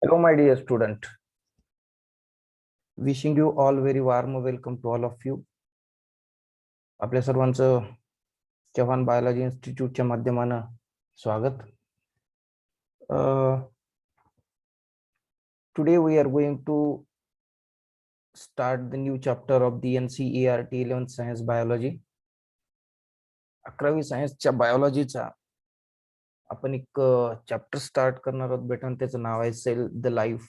Hello, my dear student. Wishing you all very warm welcome to all of you. आपल्या सर्वांचं Chavan biology इन्स्टिट्यूटच्या माध्यमानं स्वागत. Today we are going to start the new chapter of the NCERT 11th Science Biology. 11वी सायन्सच्या बायोलॉजीचा आपण एक chapter start करणार आहोत बेटा. त्याचं नाव आहे cell the life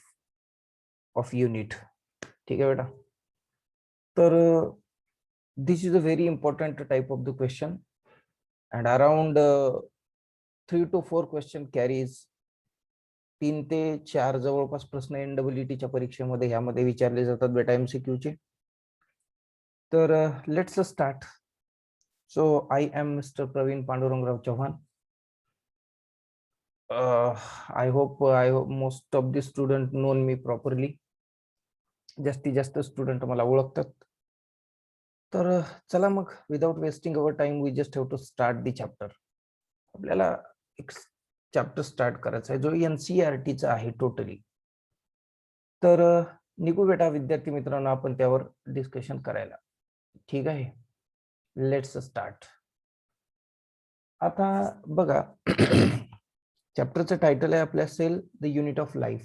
of unit. ठीक आहे बेटा. तर this is a very important type of the question, and around 3 to 4 question carries. 3 ते 4 जवळपास प्रश्न NEET च्या परीक्षेमध्ये ह्यामध्ये विचारले जातात बेटा MCQ चे. तर let's start. So I am mister Praveen Pandurangrao Chavan. I hope most of the student known me properly. जास्तीत जास्त स्टुडंट मला ओळखतात. तर चला मग without wasting our time we just have to start the chapter. आपल्याला एक चॅप्टर स्टार्ट करायचा आहे जो NCERTचा आहे टोटली. तर निघू बेटा विद्यार्थी मित्रांनो आपण त्यावर डिस्कशन करायला. ठीक आहे, लेट्स स्टार्ट. आता बघा चॅप्टरचं टायटल आहे आपल्या cell the unit of life.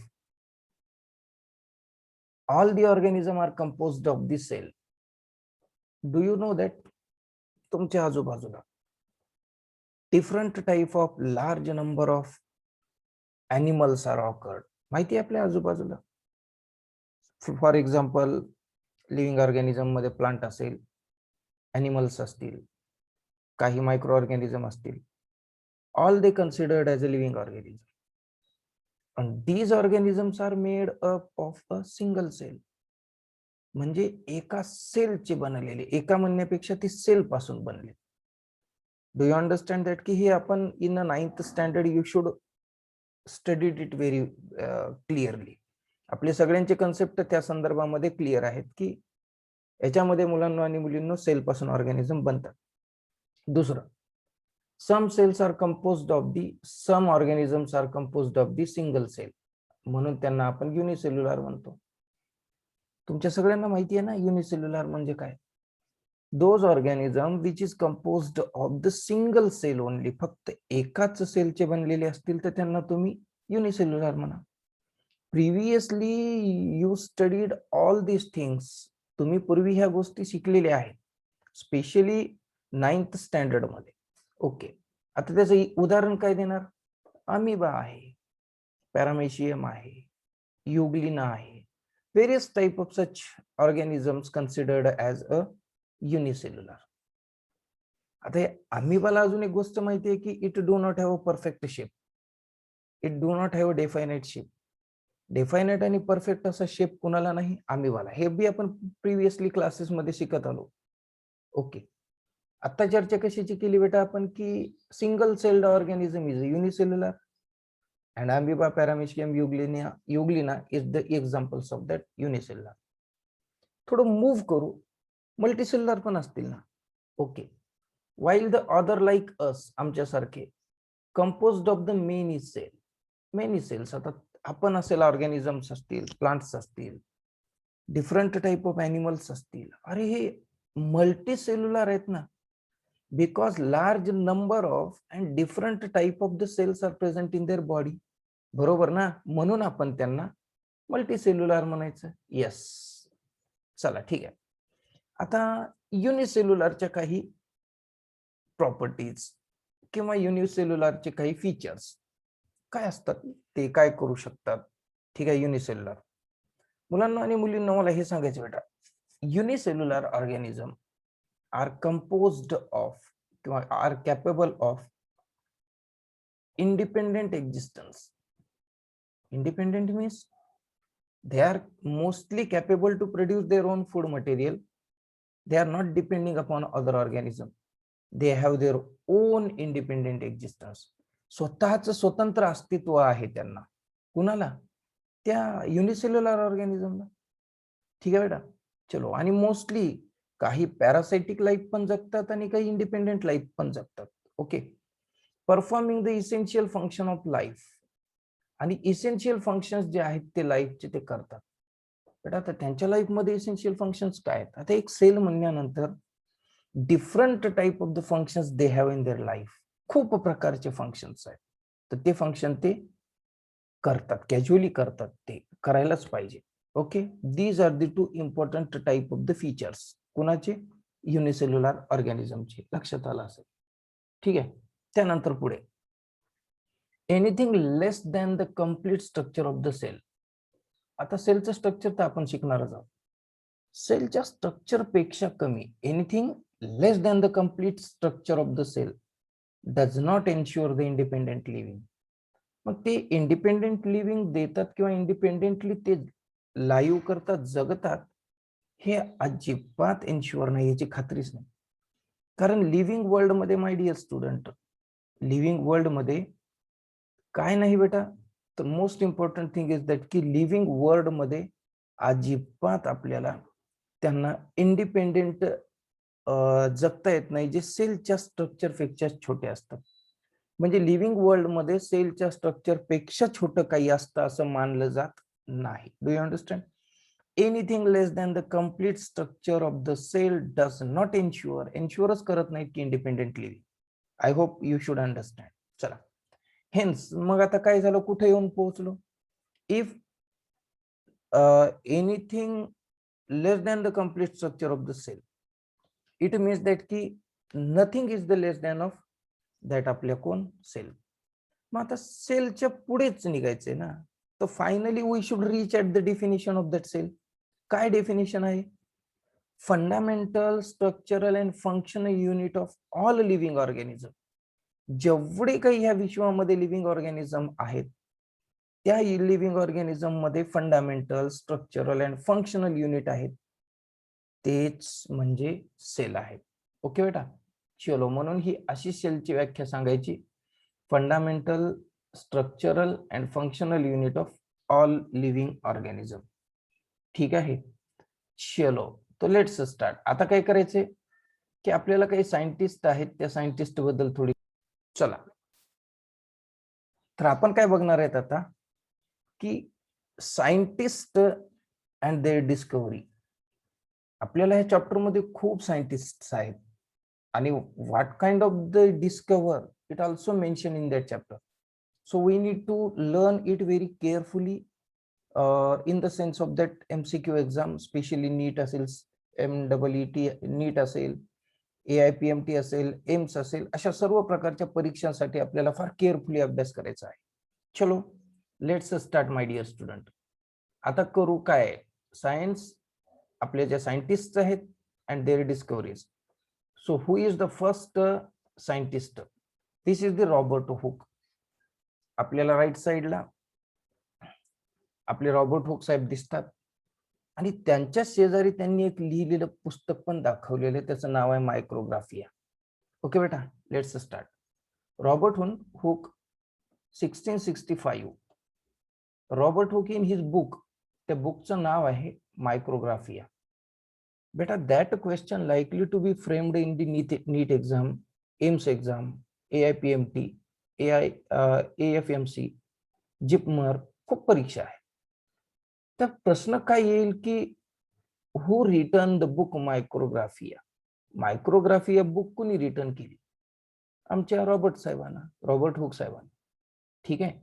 All the organism are composed of the cell. Do you know that तुमच्या आजूबाजूला different type of large number of animals are occurred. माहिती आहे आपल्या आजूबाजूला. फॉर एक्झाम्पल लिव्हिंग ऑर्गॅनिझम मध्ये plant असेल, animals असतील, काही मायक्रो ऑर्गॅनिझम असतील. All they considered as a living organism. and these organisms are made up of a single cell. म्हणजे एका सेलचे बनलेले, एका म्हणण्यापेक्षा ती सेल पासून बनले. डू यू अंडरस्टँड दॅट की हे आपण in 9th standard you should studied it very clearly. आपले सगळ्यांचे कन्सेप्ट त्या संदर्भामध्ये क्लिअर आहेत की याच्यामध्ये मुलांना आणि मुलींना सेल पासून ऑर्गॅनिझम बनतात. दुसरं, some cells are composed of the some organisms are composed of the single cell. म्हणून त्यांना आपण युनिसेल्युलर म्हणतो. तुमच्या सगळ्यांना माहिती आहे ना युनिसेल्युलर म्हणजे काय. Those organism which is composed of the single cell only. फक्त एकाच सेलचे बनलेले असतील तर त्यांना तुम्ही युनिसेल्युलर म्हणा. Previously you studied all this things. तुम्ही पूर्वी ह्या गोष्टी शिकलेल्या आहेत, स्पेशली 9th स्टँडर्ड मध्ये. ओके, आता त्याचं उदाहरण काय देणार. अमिबा आहे, पॅरामेशियम आहे, युग्लिना आहे. various type of such organisms considered as a unicellular. आता अमिबाला अजून एक गोष्ट माहिती आहे की it do not have a perfect shape. It do not have a definite shape. Definite आणि परफेक्ट असा शेप कुणाला नाही, अमिबाला. हे बी आपण प्रिव्हियसली क्लासेस मध्ये शिकत आलो. ओके, आता चर्चा कशाची केली बेटा आपण की single celled organism is unicellular and amoeba, paramecium, euglena is the examples of that unicellular. थोडं मूव करू, मल्टीसेल्युलर पण असतील ना. Okay, while the other like us आमच्यासारखे composed of the many cell. many cells, आता आपण असेल ऑर्गॅनिझम्स असतील, plants असतील, डिफरंट टाइप ऑफ एनिमल्स असतील. अरे हे मल्टीसेल्युलर आहेत ना, because large number of and different type of the cells are present in their body. बरोबर ना, म्हणून आपण त्यांना मल्टीसेल्युलर म्हणायचं. यस, चला ठीक आहे. आता युनिसेल्युलरच्या काही प्रॉपर्टीज किंवा युनिसेल्युलरचे काही फीचर्स काय असतात, ते काय करू शकतात. ठीक आहे. युनिसेल्युलर मुलांना आणि मुलींना मला हे सांगायचं बेटा, unicellular organism are composed of or are capable of independent existence. Independent means they are mostly capable to produce their own food material. They are not depending upon other organism. They have their own independent existence. स्वतःच स्वतंत्र अस्तित्व आहे त्यांना. कुणाला? त्या unicellular ऑर्गॅनिझमला. ठीक आहे बेटा. चलो, आणि मोस्टली काही पॅरासाइटिक लाईफ पण जगतात आणि काही इंडिपेंडेंट लाईफ पण जगतात. Okay, performing the essential function of life. आणि इसेन्शियल फंक्शन्स जे आहेत ते लाईफचे ते करतात. बट आता त्यांच्या लाईफमध्ये इसेन्शियल फंक्शन्स काय आहेत? आता एक सेल म्हणल्यानंतर different type of the functions they have in their life. खूप प्रकारचे फंक्शन्स आहेत. तर ते फंक्शन ते करतात, कॅज्युअली करतात, ते करायलाच पाहिजे. Okay, these are the two important type of the features. कुणाचे? युनिसेल्युलर ऑर्गॅनिझमचे. लक्षात आलं असेल. ठीक आहे. त्यानंतर पुढे anything less than the complete structure of the cell. आता सेलचं स्ट्रक्चर तर आपण शिकणारच आहोत. सेलच्या स्ट्रक्चर पेक्षा कमी, anything less than the complete structure of the cell does not ensure the independent living. मग ते इंडिपेंडेंट लिव्हिंग देतात किंवा इंडिपेंडेंटली ते लाईव्ह करतात, जगतात, हे अजिबात एन्श्युअर नाही, याची खात्रीच नाही. कारण लिव्हिंग वर्ल्ड मध्ये, my dear student, living world मध्ये काय नाही बेटा, तर most important thing is that की लिव्हिंग वर्ल्ड मध्ये अजिबात आपल्याला त्यांना इंडिपेंडेंट जगता येत नाही, जे सेलच्या स्ट्रक्चर पेक्षा छोटे असतात. म्हणजे लिव्हिंग वर्ल्ड मध्ये सेलच्या स्ट्रक्चर पेक्षा छोटं काही असतं असं मानलं जात नाही. Do you understand? Anything less than the complete structure of the cell does not एन्श्युअरच करत नाहीत की independent living. I hope you should understand. चला, हेन्स मग आता काय झालं, कुठे येऊन पोहोचलो? If anything less than the complete structure of the cell, it means that की nothing is the less than of that आपल्या कोण? सेल. मग आता सेलच्या पुढेच निघायचंय ना, तर finally we should reach at the definition of that cell. काय डेफिनेशन आहे? Fundamental structural and functional unit of all living organism. जेवढे काही ह्या विश्वामध्ये लिव्हिंग ऑर्गॅनिझम आहेत, त्या लिव्हिंग ऑर्गॅनिझम मध्ये fundamental structural and functional unit आहेत, तेच म्हणजे सेल आहे. ओके बेटा, चलो, म्हणून ही अशी सेलची व्याख्या सांगायची, fundamental structural and functional unit of all living organism. ठीक आहे. चलो, तो लेट्स स्टार्ट. आता काय करायचंय की आपल्याला काही सायंटिस्ट आहेत, त्या सायंटिस्ट बद्दल थोडी, चला, तर आपण काय बघणार आहेत आता की सायंटिस्ट अँड देअर डिस्कव्हरी. आपल्याला ह्या चॅप्टर मध्ये खूप सायंटिस्ट आहेत आणि what kind of the discover it also mention in that chapter. So we need to learn it very carefully in the sense of that MCQ exam, specially NEET असेल, MEET नीट असेल, AIPMT असेल, AIIMS असेल, अशा सर्व प्रकारच्या परीक्षांसाठी आपल्याला फार केअरफुली अभ्यास करायचा आहे. चलो, let's start my dear student. आता करू काय? सायन्स, आपले जे सायंटिस्ट आहेत and their discoveries. So who is the first scientist? This is the Robert Hooke. आपल्याला राईट साइडला आपले रॉबर्ट हुक साहेब दिसतात आणि त्यांच्या शेजारी त्यांनी एक लिहिलेलं पुस्तक पण दाखवलेलं आहे, त्याचं नाव आहे मायक्रोग्राफिया. ओके बेटा, let's start. Robert Hooke 1665. Robert Hooke in his book, त्या बुकचं नाव आहे मायक्रोग्राफिया. बेटा, that question likely to be framed in the NEET exam, AIIMS exam, AIPMT, AFMC, JIPMER, खूप परीक्षा आहे. तर प्रश्न काय येईल की who return the book Micrographia? Micrographia book कुणी रिटर्न केली? आमच्या रॉबर्ट हुक साहेबांना. ठीक आहे.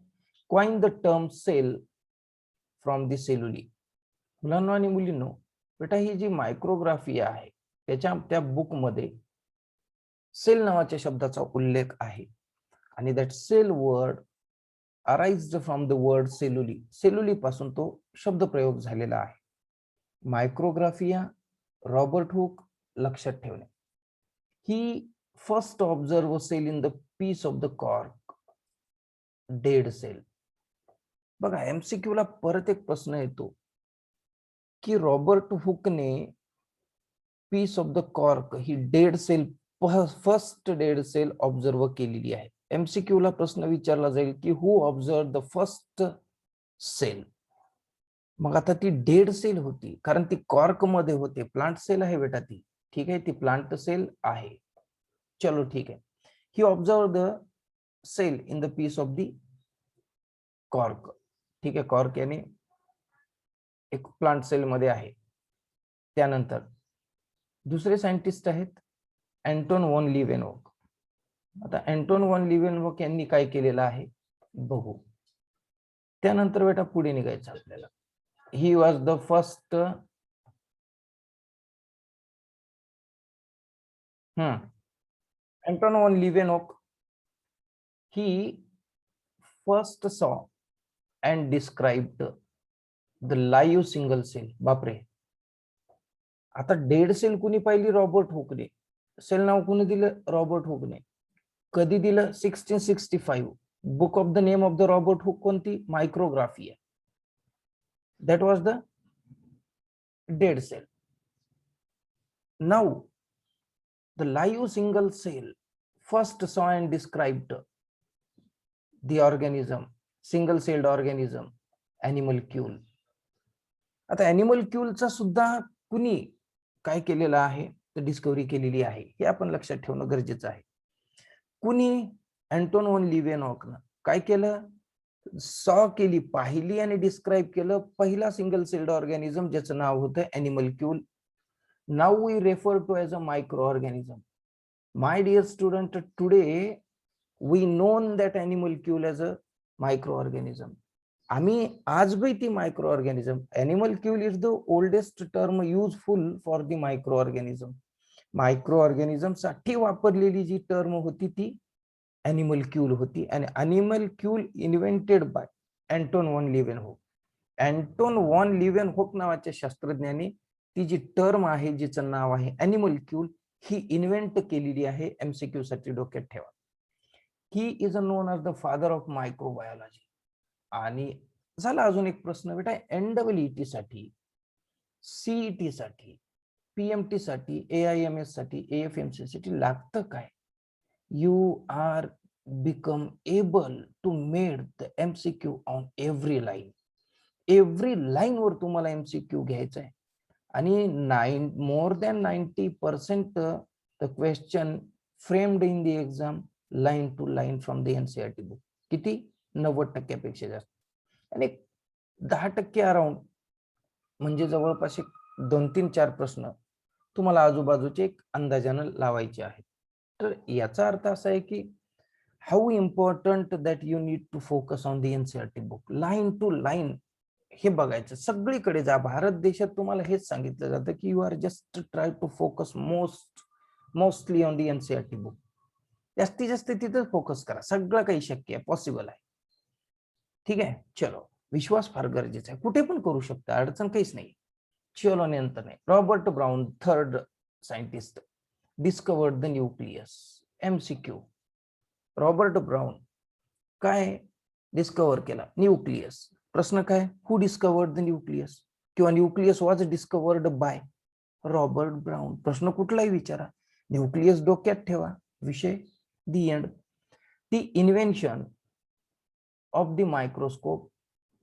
Coin the term cell from the cellulae. मुलांना आणि मुलींनो, बेटा, ही जी मायक्रोग्राफिया आहे त्या बुक मध्ये सेल नावाच्या शब्दाचा उल्लेख आहे आणि that cell word arised from the word cellulae. Cellulae पासून तो शब्द प्रयोग झालेला आहे. मायक्रोग्राफिया, रॉबर्ट हुक, लक्षात ठेवणे. He first observe cell in the piece of the cork, dead cell. बघा, MCQ ला परत एक प्रश्न येतो की रॉबर्ट हुकने piece of the cork he dead cell, first dead cell observe केलेली आहे. MCQ ला प्रश्न विचारला जाईल की who observe the first cell. मग आता ती डेड सेल होती कारण ती कॉर्क मध्ये होते. प्लांट सेल आहे बेटा ती. ठीक आहे, ती प्लांट सेल आहे. चलो, ठीक आहे. He observe the cell in the piece of the cork. ठीक आहे, कॉर्क याने एक प्लांट सेल मध्ये आहे. त्यानंतर दुसरे सायंटिस्ट आहेत अँटोन व्हॉन लिव्हेनहोक. आता अँटोन व्हॉन लिव्हेनहोक यांनी काय केलेलं आहे बघू. त्यानंतर बेटा पुढे निघायचं आपल्याला. He was the first Anton von Leeuwenhoek he first saw and described the live single cell. बापरे, आता डेड सेल कुणी पाहिली? रॉबर्ट हुकने. सेल नाव कुणी दिलं? रॉबर्ट हुकने. कधी दिलं? 1665. Book of the name of the Robert Hooke कोणती? Micrographia. That was the dead cell. Now the live single cell first saw and described the organism, single celled organism, animalcule. आता animalcule चा सुद्धा कुणी काय केलेलं आहे तर डिस्कव्हरी केलेली आहे, हे आपण लक्षात ठेवणं गरजेचं आहे. कुणी? अँटोन व्हॉन लिव्हेनहोकनं काय केलं? सॉ केली, पाहिली आणि डिस्क्राईब केलं पहिला सिंगल सेल्ड ऑर्गॅनिझम ज्याचं नाव होतं animalcule. Now we refer to as a micro organism. My dear student, today we known that animalcule as a microorganism. आम्ही आज भी ती microorganism. Animalcule is the oldest term useful for the microorganism. Microorganism साठी वापरलेली जी term होती ती animalcule होती. आणि animalcule invented by Anton von Leeuwenhoek. Anton von Leeuwenhoek नावाच्या शास्त्रज्ञाने ती जी टर्म आहे, जिचं नाव आहे animalcule, ही इन्व्हेंट केलेली आहे. एमसीक्यू साठी डोक्यात ठेवा. He is known as the father of microbiology. आणि झाला अजून एक प्रश्न बेटा, NEET साठी, CET साठी, PMT साठी, AIMS साठी, AFMC साठी लागतं काय? You are become able to made the MCQ on every line. Every line वर तुम्हाला MCQ घ्यायचा आहे. आणि more than 90% the question framed in the exam line to line from the NCERT book. किती? 90% जास्त. आणि 10% अराउंड म्हणजे जवळपास 2-3-4 प्रश्न तुम्हाला आजूबाजूचे एक अंदाजानं लावायचे आहेत. तर याचा अर्थ असा आहे की how important that you need to focus on the NCERT book. Line to line हे बघायचं. सगळीकडे जा, भारत देशात तुम्हाला हेच सांगितलं जातं की you are just try to focus mostly on the NCERT book. जास्तीत जास्त तिथं फोकस करा. सगळं काही शक्य आहे, पॉसिबल आहे. ठीक आहे, चलो. विश्वास फार गरजेचा आहे. कुठे पण करू शकता, अडचण काहीच नाही. चलो नंतर नाही. Robert brown, third scientist, discovered the nucleus. MCQ. Robert brown काय डिस्कवर केला? न्यूक्लियस. प्रश्न काय? हु डिस्कवर्ड द न्यूक्लियस? किंवा nucleus was discovered by Robert brown. प्रश्न कुठलाही विचारा, न्यूक्लियस डोक्यात ठेवा, विषय the end. The invention of the microscope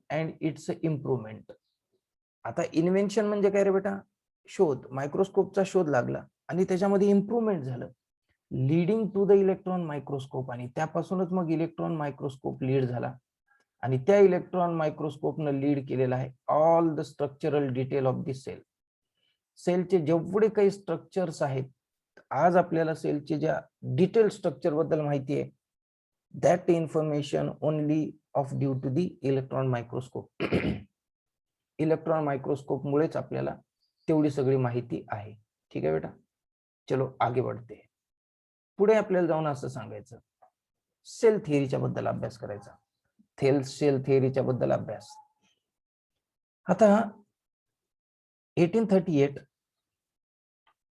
and its improvement. आता इन्व्हेन्शन म्हणजे काय रे बेटा? शोध. मायक्रोस्कोपचा शोध लागला आणि त्याच्यामध्ये इम्प्रूव्हमेंट झालं, leading to the electron microscope. आणि त्यापासूनच मग इलेक्ट्रॉन मायक्रोस्कोप लीड झाला. आणि त्या इलेक्ट्रॉन मायक्रोस्कोपनं लीड केलेला आहे all the structural detail of the cell. सेलचे जेवढे काही स्ट्रक्चर्स आहेत, आज आपल्याला सेलचे ज्या डिटेल स्ट्रक्चर बद्दल माहिती आहे, that information only of due to the electron microscope. Electron microscope मुळेच आपल्याला तेवढी सगळी माहिती आहे. ठीक आहे बेटा, चलो आगे बढ़ते. पुढे आपल्याला जाऊन असं सांगायचं, सेल थिअरीच्या बद्दल अभ्यास करायचा. सेल थिअरीच्या बद्दल अभ्यास. आता 1838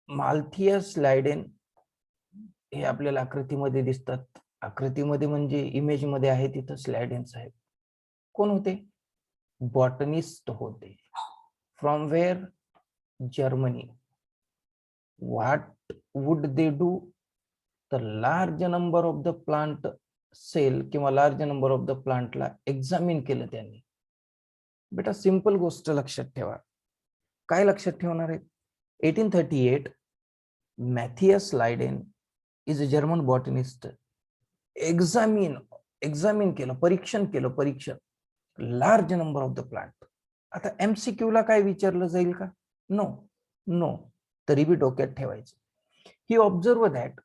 माल्थियस लायडेन हे आपल्याला आकृतीमध्ये दिसतात. आकृतीमध्ये म्हणजे इमेज मध्ये आहे तिथं स्लायडेन साहेब. कोण होते? बॉटनिस्ट होते. From where? Germany. What would they do? The large number of the plant cell किंवा लार्ज नंबर ऑफ द प्लांटला एक्झामिन केलं त्यांनी. बेटा सिंपल गोष्ट लक्षात ठेवा. काय लक्षात ठेवणार आहे? 1838 Matthias Schleiden is a German botanist. Examine केलं, परीक्षण केलं, परीक्षण. Large number of the plant. आता MCQ ला काय विचारलं जाईल का? नो नो, तरी बी डोक्यात ठेवायचं. He observe that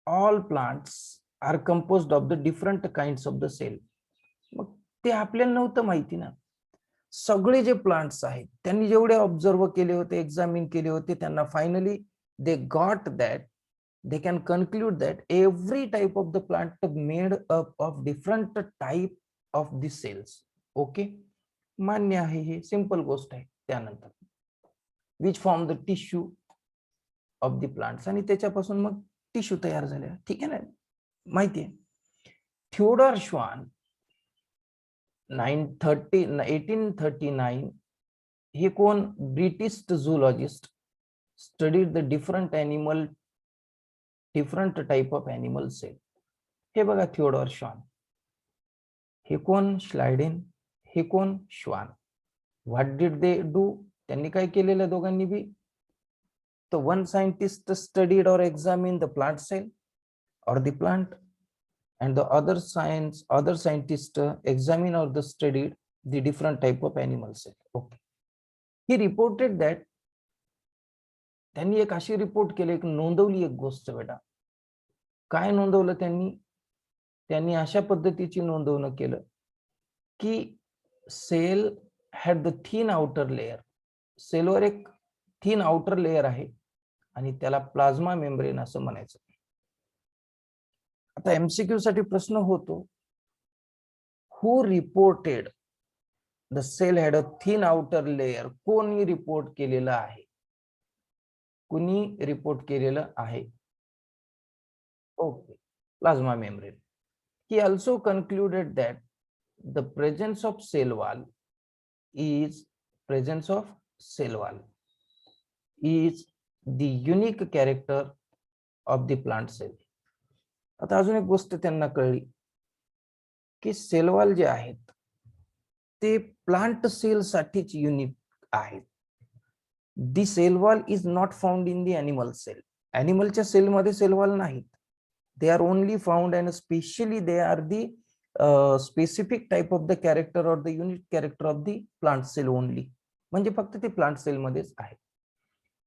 all plants are composed of the different kinds of the cell. मग ते आपल्याला नव्हतं माहिती ना. सगळे जे प्लांट्स आहेत त्यांनी जेवढे ऑब्झर्व केले होते, एक्झामिन केले होते, त्यांना finally they got that, they can conclude that every type of the plant made up of different type of the cells. Okay, मान्य आहे, हे सिंपल गोष्ट आहे. त्यानंतर which form the tissue of the plants, आणि त्याच्यापासून मग टिश्यू तयार झाले. ठीक आहे ना, माहिती आहे. थिओडोर श्वान 1839 हे कोण? British zoologist, studied the different type of animal cell. हे बघा, थिओडोर श्वान. हे कोण? श्लायडेन. हे कोण? श्वान. What did they do? त्यांनी काय केलेलं दोघांनी बी? तर वन सायंटिस्ट स्टडीड और एक्झामिन द प्लांट सेल और the plant, and the other scientist examine or the studied the different type of animal cell. Okay, he reported that, त्यांनी एक अशी रिपोर्ट केली, एक नोंदवली एक गोष्ट बेटा. काय नोंदवलं त्यांनी? त्यांनी अशा पद्धतीची नोंदवणं केलं की cell had the thin outer layer. सेलवर एक थिन आउटर लेअर आहे आणि त्याला प्लाझ्मा मेम्ब्रेन असं म्हणायचं. आता MCQ साठी प्रश्न होतो, who reported the cell had a thin outer layer? कोणी रिपोर्ट केलेलं आहे? कुणी रिपोर्ट केलेलं आहे? Okay, plasma membrane. He also concluded that the presence of cell wall is the unique character of the plant cell. आता अजून एक गोष्ट त्यांना कळली की सेल वॉल जे आहेत ते प्लांट सेल साठीच युनिक आहेत. The cell wall is not found in the animal cell. एनिमलच्या सेलमध्ये सेल वॉल नाहीत. they are only found and especially they are the specific type of the character or the unique character of the plant cell only. म्हणजे फक्त ते plant sale मध्येच आहे.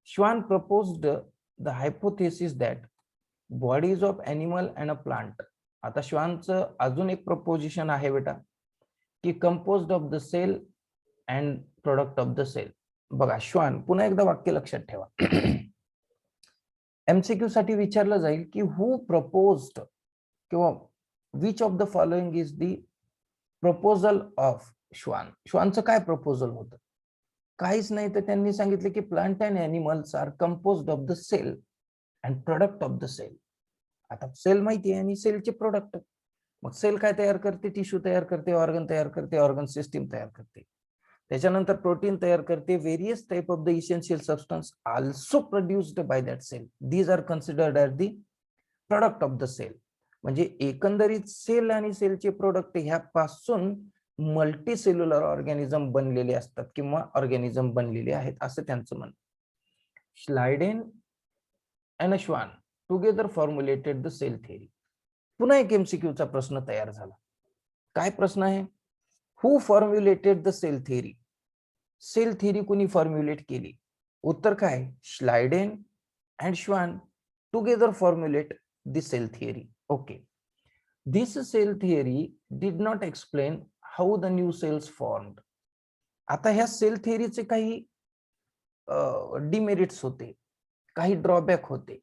श्वान proposed the hypothesis that bodies of animal and a plant. आता श्वानचं अजून एक preposition आहे बेटा की composed of the cell and product of the cell. बघा, श्वान, पुन्हा एकदा वाक्य लक्षात ठेवा. MCQ साठी विचारलं जाईल की हु प्रपोज्ड किंवा which of the following is the proposal of श्वान. श्वानचं काय प्रपोजल होतं? काहीच नाही. तर त्यांनी सांगितलं की plant and animals are composed of the cell and product of the cell. आता सेल माहिती आहे आणि सेलचे प्रोडक्ट. मग सेल काय तयार करते? टिश्यू तयार करते, ऑर्गन तयार करते, ऑर्गन सिस्टीम तयार करते, त्याच्यानंतर प्रोटीन तयार करते, various type of the essential substance also produced by that cell. These are considered as the product of the cell. म्हणजे एकंदरीत सेल आणि सेलचे प्रोडक्ट ह्यापासून मल्टी सेल्युलर ऑर्गॅनिझम बनलेले असतात किंवा ऑर्गॅनिझम बनलेले आहेत असं त्यांचं म्हणणं. Schleiden and Schwann together formulated the cell theory. पुन्हा एक MCQचा प्रश्न तयार झाला. काय प्रश्न आहे? Who formulated the cell theory? Cell theory कोणी फॉर्म्युलेट केली? उत्तर काय? Schleiden and Schwann together formulate the cell theory. Okay, this cell theory did not explain how the new cells formed. आता ह्या सेल थेअरीचे काही डिमेरिट्स होते, काही ड्रॉबॅक होते.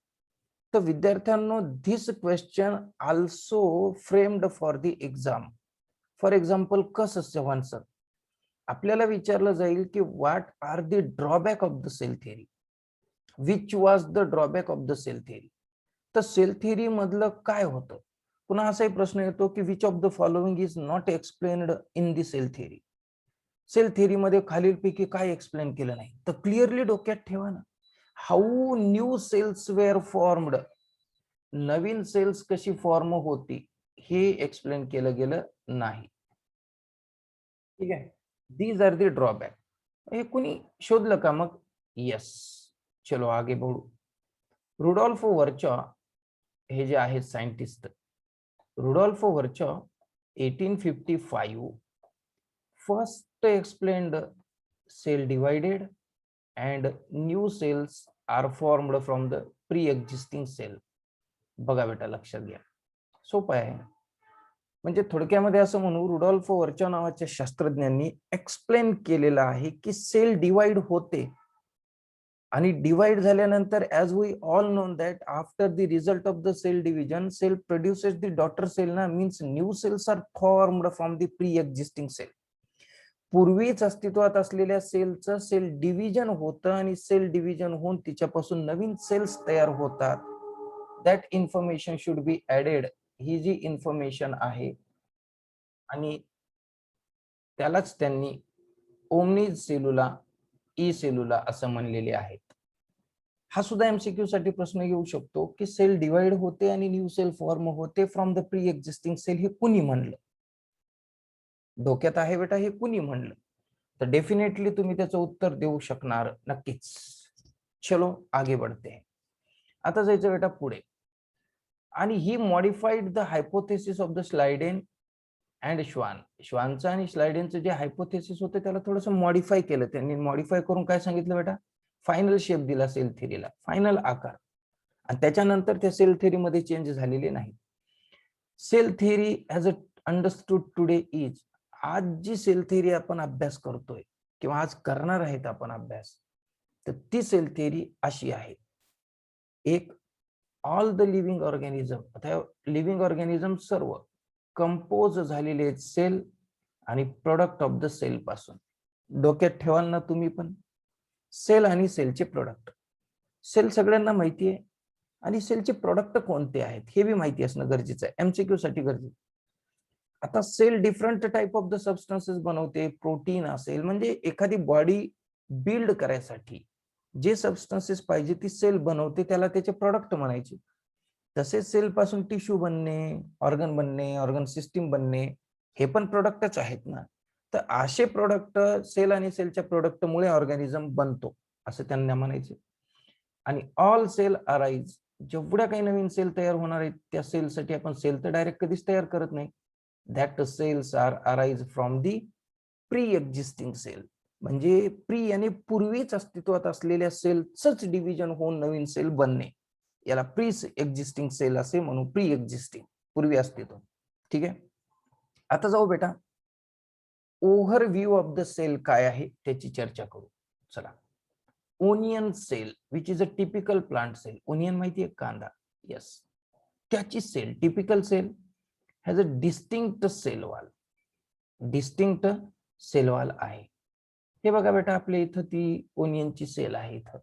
तर विद्यार्थ्यांनो, this question also framed for the exam. For example, कसं Chavan sir, आपल्याला विचारलं जाईल की what are the drawback of the cell theory, which was the drawback of the cell theory. तर सेल थेअरी मधलं काय होतं? पुन्हा असाही प्रश्न येतो की which of the following is not explained in the cell theory. Cell theory मध्ये खालीलपैकी काय एक्सप्लेन केलं नाही? तर क्लिअरली डोक्यात ठेवा ना, how new cells were formed. नवीन सेल्स कशी फॉर्म होती हे एक्सप्लेन केलं गेलं नाही. ठीक आहे, दीज आर दी ड्रॉबॅक. हे कुणी शोधलं का मग? यस. चलो आगे बढू. रुडॉल्फ वर्चॉ हे जे आहेत scientist, Rudolph वर्चॉ 1855 first explained cell divided and new cells are formed from the pre-existing cell. बघा बेटा, लक्षात घ्या, सोपं आहे. म्हणजे थोडक्यामध्ये असं म्हणू, रुडॉल्फ वर्चॉ नावाच्या शास्त्रज्ञांनी एक्सप्लेन केलेलं आहे की सेल डिवाइड होते आणि डिवाइड झाल्यानंतर as we all known that after the result of the cell division cell produces the daughter cell ना, means new cells are formed from the pre existing cell. पूर्वीच अस्तित्वात असलेल्या सेलचं सेल डिव्हिजन होतं आणि sale division होऊन तिच्यापासून नवीन cells तयार होतात. That information should be added. ही जी इन्फॉर्मेशन आहे आणि त्यालाच त्यांनी ओमनीज सेलुला ई सेलुला असं म्हणलेले आहेत. हा सुद्धा एमसीक्यू साठी प्रश्न येऊ शकतो की सेल डिवाइड होते आणि न्यू सेल फॉर्म होते from the pre existing cell, हे कुणी म्हणलं? डोक्यात आहे बेटा, हे कुणी म्हणलं? तर डेफिनेटली तुम्ही त्याचं उत्तर देऊ शकणार नक्कीच. चलो आगे बढ़ते. आता जायचं बेटा पुढे. आणि he modified the hypothesis of the Schleiden and Schwann. श्वानचं आणि स्लाइडेनचं जे हायपोथेसिस होते त्याला थोडंसं मॉडिफाय केलं त्यांनी. मॉडिफाय करून काय सांगितलं बेटा? फायनल शेप दिला सेल थेरीला, फायनल आकार. आणि त्याच्यानंतर त्या सेल थेरीमध्ये चेंज झालेले नाही. Cell theory as a understood today is, आज जी सेल थेरी आपण अभ्यास करतोय किंवा आज करणार आहेत आपण अभ्यास, तर ती सेल थेरी अशी आहे. एक, ऑल द लिव्हिंग ऑर्गॅनिझम. आता लिव्हिंग ऑर्गॅनिझम सर्व कंपोज झालेले सेल आणि प्रोडक्ट ऑफ द सेल पासून. डोक्यात ठेवाल ना तुम्ही पण, सेल आणि सेलचे प्रोडक्ट. सेल सगळ्यांना माहिती आहे आणि सेलचे प्रोडक्ट कोणते आहेत हे बी माहिती असणं गरजेचं आहे, एमसीक्यू साठी गरजेचं. आता cell different type of the substances बनवते. प्रोटीन असेल, म्हणजे एखादी बॉडी बिल्ड करायसाठी जे सबस्टन्सेस पाहिजे ती सेल बनवते, त्याला त्याचे प्रोडक्ट म्हणायचे. तसेच सेल पासून टिश्यू बनणे, ऑर्गन बनणे, ऑर्गन सिस्टीम बनणे, हे पण प्रोडक्टच आहेत ना. तर असे प्रोडक्ट, सेल आणि सेलच्या प्रोडक्टमुळे ऑर्गॅनिझम बनतो असं त्यांना म्हणायचे. आणि ऑल सेल अराइज, जेवढ्या काही नवीन सेल तयार होणार आहेत त्या सेलसाठी आपण सेल तर डायरेक्ट कधीच तयार करत नाही. That cells are arise from the pre existing cell. म्हणजे प्री आणि पूर्वीच अस्तित्वात असलेल्या सेलच डिव्हिजन होऊन नवीन सेल बनणे, याला प्री एक्झिस्टिंग सेल असे म्हणू. प्री एक्झिस्टिंग, पूर्वी अस्तित्व. ठीक आहे. आता जाऊ बेटा, ओव्हरव्ह्यू ऑफ द सेल काय आहे त्याची चर्चा करू. चला. Onion cell which is a typical plant cell. Onion माहिती आहे, कांदा. यस, त्याची cell, typical cell has a distinct cell wall. Distinct cell wall आहे. हे बघा बेटा, आपल्या इथं ती ओनियनची सेल आहे. इथं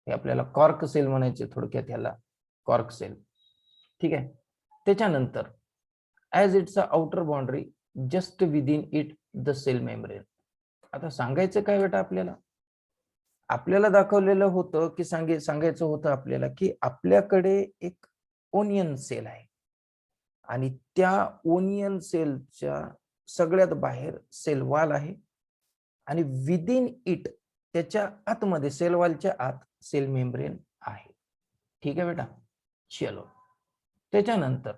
हे आपल्याला कॉर्क सेल म्हणायचे थोडक्यात, याला कॉर्क सेल. ठीक आहे. त्याच्यानंतर as it's a outer boundary just within it the cell membrane. आता सांगायचं काय बेटा, आपल्याला दाखवलेलं होतं की सांगायचं होतं आपल्याला की आपल्याकडे एक ओनियन सेल आहे आणि त्या ओनियन सेलच्या सगळ्यात बाहेर सेल वॉल आहे आणि विदिन इट, त्याच्या आतमध्ये, सेल वॉलच्या आत सेल मेम्ब्रेन आहे. ठीक आहे बेटा. चलो, त्याच्यानंतर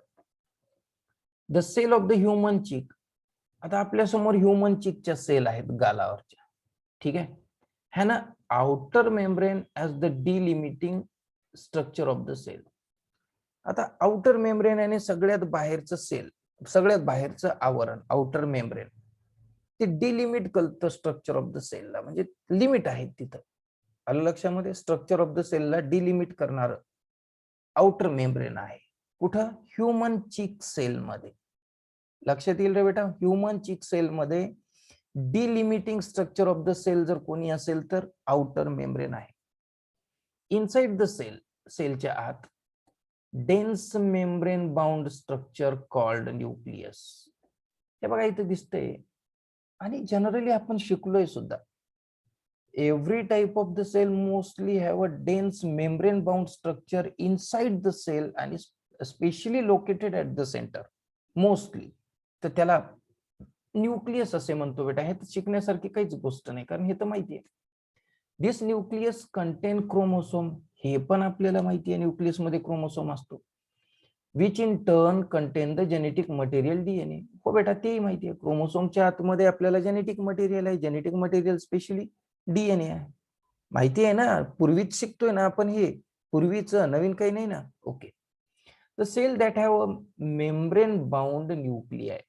the cell of the human cheek. आता आपल्या समोर ह्युमन चिकच्या सेल आहेत गालावरच्या. ठीक आहे. है ना, outer membrane as the delimiting structure of the cell. आता आउटर मेम्ब्रेन आणि सगळ्यात बाहेरचं सेल, सगळ्यात बाहेरचं आवरण, आउटर मेम्ब्रेन, ते डिलिमिट करतं स्ट्रक्चर ऑफ द सेलला. म्हणजे लिमिट आहे तिथं. आलं लक्षामध्ये? स्ट्रक्चर ऑफ द सेलला डिलिमिट करणार आउटर मेम्ब्रेन आहे. कुठं? ह्युमन चिक सेल मध्ये. लक्षात येईल रे बेटा, ह्युमन चिक सेल मध्ये delimiting structure of the cell जर कोणी असेल तर आउटर मेम्ब्रेन आहे. इनसाइड द सेल, सेलच्या आत dense membrane bound structure called nucleus. हे बघा इथे दिसतंय आणि जनरली आपण शिकलोय सुद्धा. Every type of the cell mostly have a dense membrane bound structure inside the cell आणि specially located at the centre. Mostly तर त्याला न्यूक्लियस असे म्हणतो बेटा. हे शिकण्यासारखी काहीच गोष्ट नाही, कारण हे तर माहिती आहे. दिस न्यूक्लियस कंटेन क्रोमोसोम. हे पण आपल्याला माहिती आहे, न्यूक्लियस मध्ये क्रोमोसोम असतो. Which in turn content the genetic material DNA. हो बेटा, तेही माहिती आहे, क्रोमोसोमच्या आतमध्ये आपल्याला जेनेटिक मटेरियल आहे. जेनेटिक मटेरियल स्पेशली DNA आहे. माहिती आहे ना, पूर्वीच शिकतोय ना आपण, हे पूर्वीचं, नवीन काही नाही ना. Okay. The cell that have a membrane bound nuclei.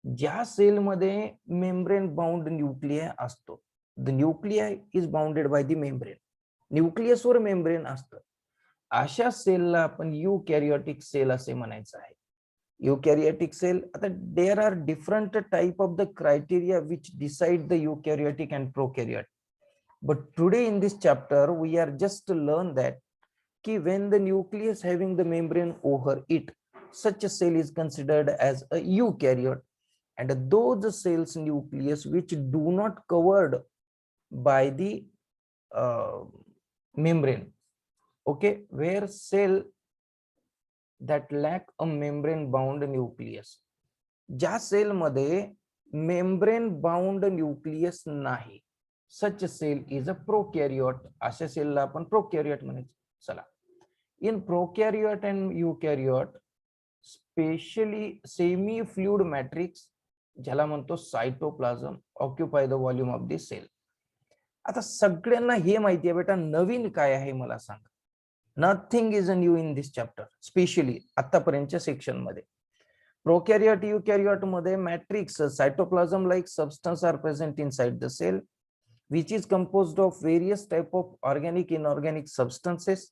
ज्या सेलमध्ये मेम्ब्रेन बाउंड न्यूक्लियाय असतो, the nuclei is bounded by the membrane. न्यूक्लियसवर मेम्ब्रेन असतं, अशा सेलला आपण युकॅरियोटिक सेल असे म्हणायचं आहे. युकॅरियोटिक सेल, आता there are different type of the criteria which decide the eukaryotic and prokaryote. But today in this chapter, we are just to learn that when the nucleus having the membrane over it, such a cell is considered as a eukaryote. And those cells nucleus which do not covered by the membrane, okay, where cell that lack a membrane bound nucleus, ज्या sale मध्ये membrane bound nucleus नाही, सच sale is a प्रोकॅरियोट. अशा सेलला आपण prokaryote म्हणायचं. चला, in prokaryote and eukaryote, specially semi fluid matrix, ज्याला म्हणतो cytoplasm, occupy the volume of the cell. आता सगळ्यांना हे माहिती आहे बेटा, नवीन काय आहे मला सांगा. Nothing is a new in this chapter, specially आतापर्यंतच्या सेक्शन मध्ये. Prokaryote, eukaryote मध्ये matrix, cytoplasm like substance are present inside the cell, which is composed of various type of organic, inorganic substances,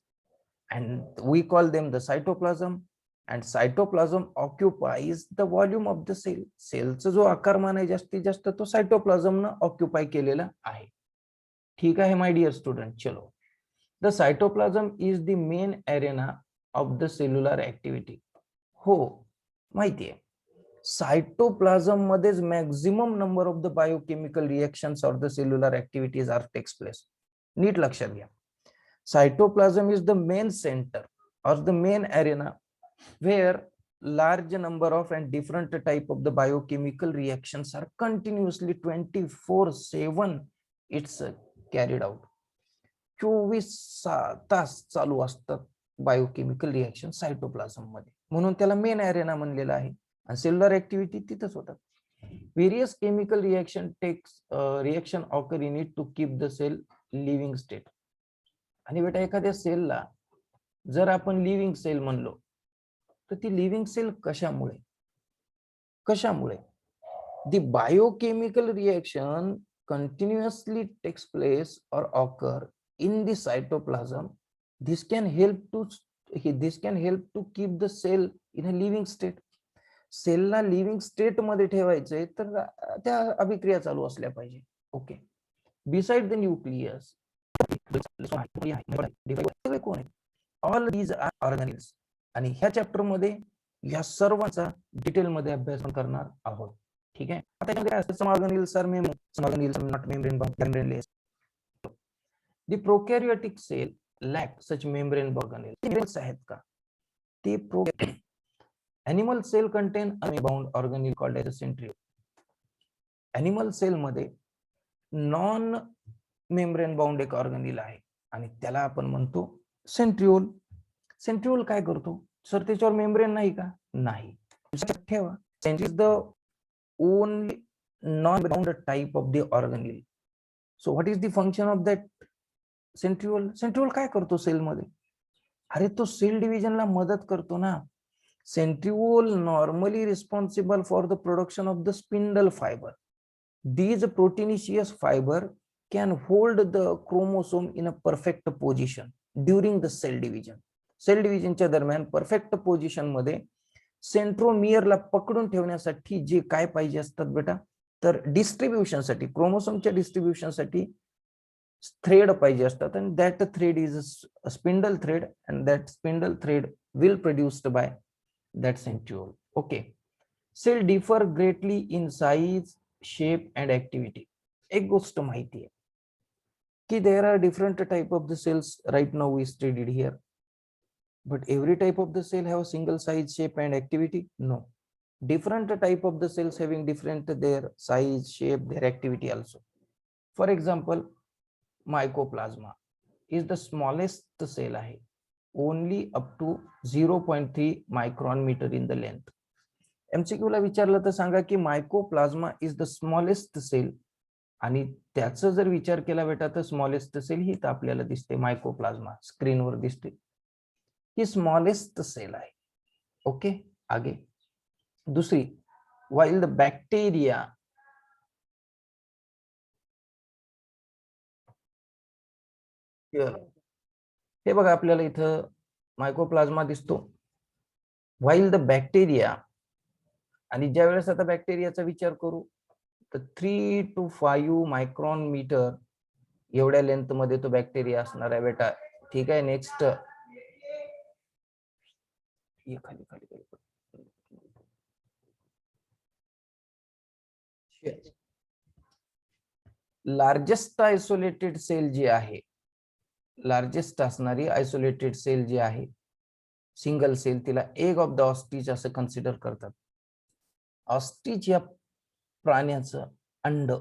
and we call them the cytoplasm. And cytoplasm occupies the volume of the cell. सेलचा जो आकारमान आहे जास्तीत जास्त तो cytoplasm न occupy केलेला आहे. ठीक आहे माय डिअर स्टुडंट. चलो, the cytoplasm is the main arena of the cellular activity. हो माहिती आहे, सायटोप्लाझम मध्येच maximum number of the biochemical reactions or the cellular activities are takes place. नीट लक्षात घ्या, cytoplasm is the main centre or the main arena where large number of and different type of the biochemical reactions are continuously 24/7 it's carried out. 24 तास चालू असतात biochemical reaction cytoplasm मध्ये, म्हणून त्याला main arena म्हणलेलं आहे. आणि सेल्युलर ऍक्टिव्हिटी तिथंच होतात. Various chemical reaction occur in it to keep the cell living state. आणि बेटा, एखाद्या सेलला जर आपण लिव्हिंग सेल म्हणलो तर ती लिव्हिंग सेल कशामुळे कशामुळे the biochemical reaction continuously takes place or occur in the cytoplasm. This can help to keep the cell in a living state. सेलला लिव्हिंग स्टेट मध्ये ठेवायचंय तर त्या अभिक्रिया चालू असल्या पाहिजे. Okay. Beside the nucleus, all these are organelles. आणि ह्या चॅप्टर मध्ये या सर्वांचा डिटेल मध्ये अभ्यास करणार आहोत. ठीक आहे. आता some organelles are some organelles are not membrane bound, membraneless. The prokaryotic cell lack such membrane organelles आहेत का? ते animal cell contain unbound organelle called as a centriole. Animal cell मध्ये नॉन मेम्ब्रेन बाउंड एक organelle आहे आणि त्याला आपण म्हणतो सेंट्रिओल. सेंट्रिओल काय करतो सर, त्याच्यावर मेम्ब्रेन नाही का? नाही. ठेवा, centriole is the only non-bound type of the organelle. So what is the function of that centriole? Centriole काय करतो सेल मध्ये? अरे तो सेल डिव्हिजनला मदत करतो ना. Centriole normally responsible for the production of the spindle fiber. These proteinaceous fiber can hold the chromosome in a perfect position during the cell division. Cell डिव्हिजनच्या दरम्यान परफेक्ट पोझिशन मध्ये सेंट्रोमियरला पकडून ठेवण्यासाठी जे काय पाहिजे असतात बेटा, तर डिस्ट्रीब्युशनसाठी, क्रोमोसोमच्या डिस्ट्रीब्युशनसाठी थ्रेड पाहिजे असतात. आणि that thread is a spindle thread and that spindle thread will produced by that centriole. Okay. Cell differ greatly in size, shape and activity. एक गोष्ट माहिती आहे की there are different type of the cells right now we studied here. But every type of the cell have a single size, shape and activity? No. Different type of the cells having different their size, shape, their activity also. For example, mycoplasma is the smallest cell आहे. only up to 0.3 micron meter in the length. MCQ ला विचारलं तर सांगा की मायकोप्लाझ्मा is the smallest sale, आणि त्याचा जर विचार केला बेटा तर स्मॉलेस्ट सेल ही तर आपल्याला दिसते, मायकोप्लाझ्मा स्क्रीनवर दिसते, ही स्मॉलेस्ट सेल आहे. ओके, आगे दुसरी, while the bacteria हे बघा आपल्याला इथं मायकोप्लाझ्मा दिसतो. while the bacteria, आणि ज्या वेळेस आता बॅक्टेरियाचा विचार करू तर 3 to 5 मायक्रॉन मीटर एवढ्या लेंथ मध्ये तो बॅक्टेरिया असणार आहे बेटा. ठीक आहे, नेक्स्ट खाली खाली लार्जेस्ट आयसोलेटेड सेल जी आहे, लार्जेस्ट असणारी आयसोलेटेड सेल जी आहे सिंगल सेल, तिला एग ऑफ द ऑस्ट्रिच असं कन्सिडर करतात. ऑस्ट्रिच या प्राण्याचं अंड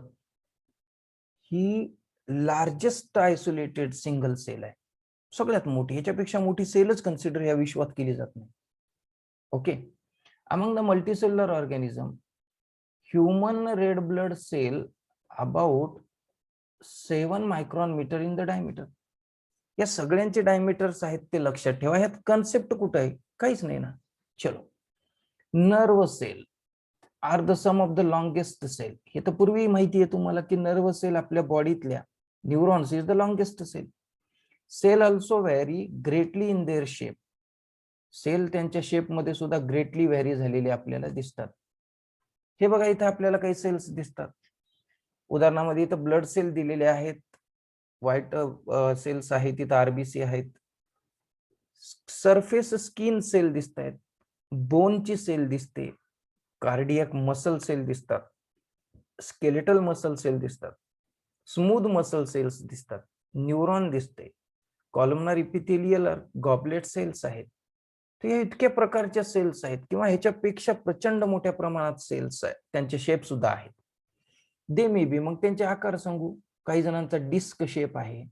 ही लार्जेस्ट आयसोलेटेड सिंगल सेल आहे, सगळ्यात मोठी, ह्याच्यापेक्षा मोठी सेलच कन्सिडर या विश्वात केली जात नाही. Okay, among the multicellular organism human red blood cell about 7 micron metre in the diameter. या सगळ्यांचे डायमीटर्स आहेत ते लक्षात ठेवा. ह्यात कन्सेप्ट कुठं आहे, काहीच नाही ना. चलो, nerve cell are the some of the longest cell. हे तर पूर्वी माहिती आहे तुम्हाला की नर्व सेल आपल्या बॉडीतल्या neurons is the longest cell. Cell also vary greatly in their shape. Cell त्यांच्या शेप मध्ये सुद्धा ग्रेटली व्हॅरी झालेले आपल्याला दिसतात. हे बघा इथे आपल्याला काही सेल्स दिसतात. उदाहरणामध्ये इथं ब्लड सेल दिलेले आहेत, व्हाईट सेल्स आहेत, तिथं आरबीसी आहेत, सरफेस स्किन सेल दिसत आहेत, बोनची सेल दिसते, कार्डियक मसल सेल दिसतात, स्केलेटल मसल सेल दिसतात, स्मूथ मसल सेल्स दिसतात, न्यूरॉन दिसते, कॉलमनर इपिथेलियल गॉबलेट सेल्स आहेत. तर या इतक्या प्रकारच्या सेल्स आहेत किंवा ह्याच्यापेक्षा प्रचंड मोठ्या प्रमाणात सेल्स आहेत, त्यांचे शेप सुद्धा आहेत. दे मे बी, मग त्यांचे आकार सांगू. काही जणांचा डिस्क शेप आहे.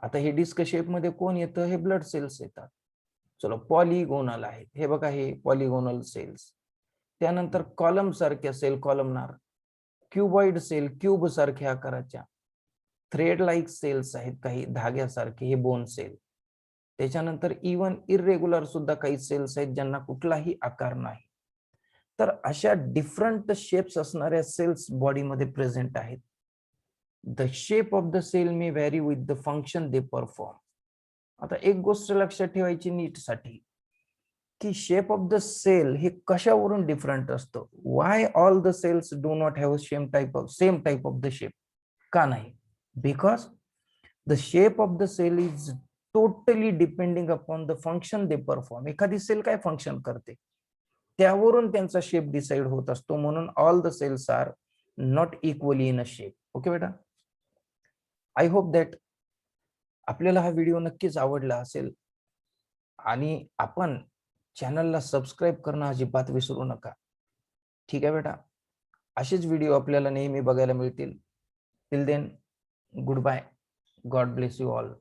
आता हे डिस्क शेप मध्ये कोण येतं, हे ब्लड सेल्स येतात. चलो, पॉलिगोनल आहेत, हे बघा हे पॉलिगोनल सेल्स. त्यानंतर कॉलम सारख्या cell, columnar, cuboid cell, cube सारख्या आकाराच्या, थ्रेड लाईक सेल्स आहेत काही धाग्यासारखे, हे बोन सेल. त्याच्यानंतर इवन इरेग्युलर सुद्धा काही सेल्स आहेत ज्यांना कुठलाही आकार नाही. तर अशा डिफरंट शेप्स असणाऱ्या सेल्स बॉडीमध्ये प्रेझेंट आहेत. The shape of the cell may vary with the function they perform. आता एक गोष्ट लक्षात ठेवायची नीट साठी, की शेप ऑफ द सेल हे कशावरून डिफरंट असतं. Why all the cells do not have same type of the shape, का नाही? Because the shape of the cell is totally depending upon the function they perform. एखादी cell काय function करते त्यावरून त्यांचा शेप डिसाइड होत असतो. म्हणून all the cells are not equally in a shape. Okay बेटा, आय होप दॅट आपल्याला हा व्हिडिओ नक्कीच आवडला असेल, आणि आपण चॅनलला सबस्क्राईब करणं अजिबात विसरू नका. ठीक आहे बेटा, असेच व्हिडिओ आपल्याला नेहमी बघायला मिळतील. Till then, good bye, God bless you all.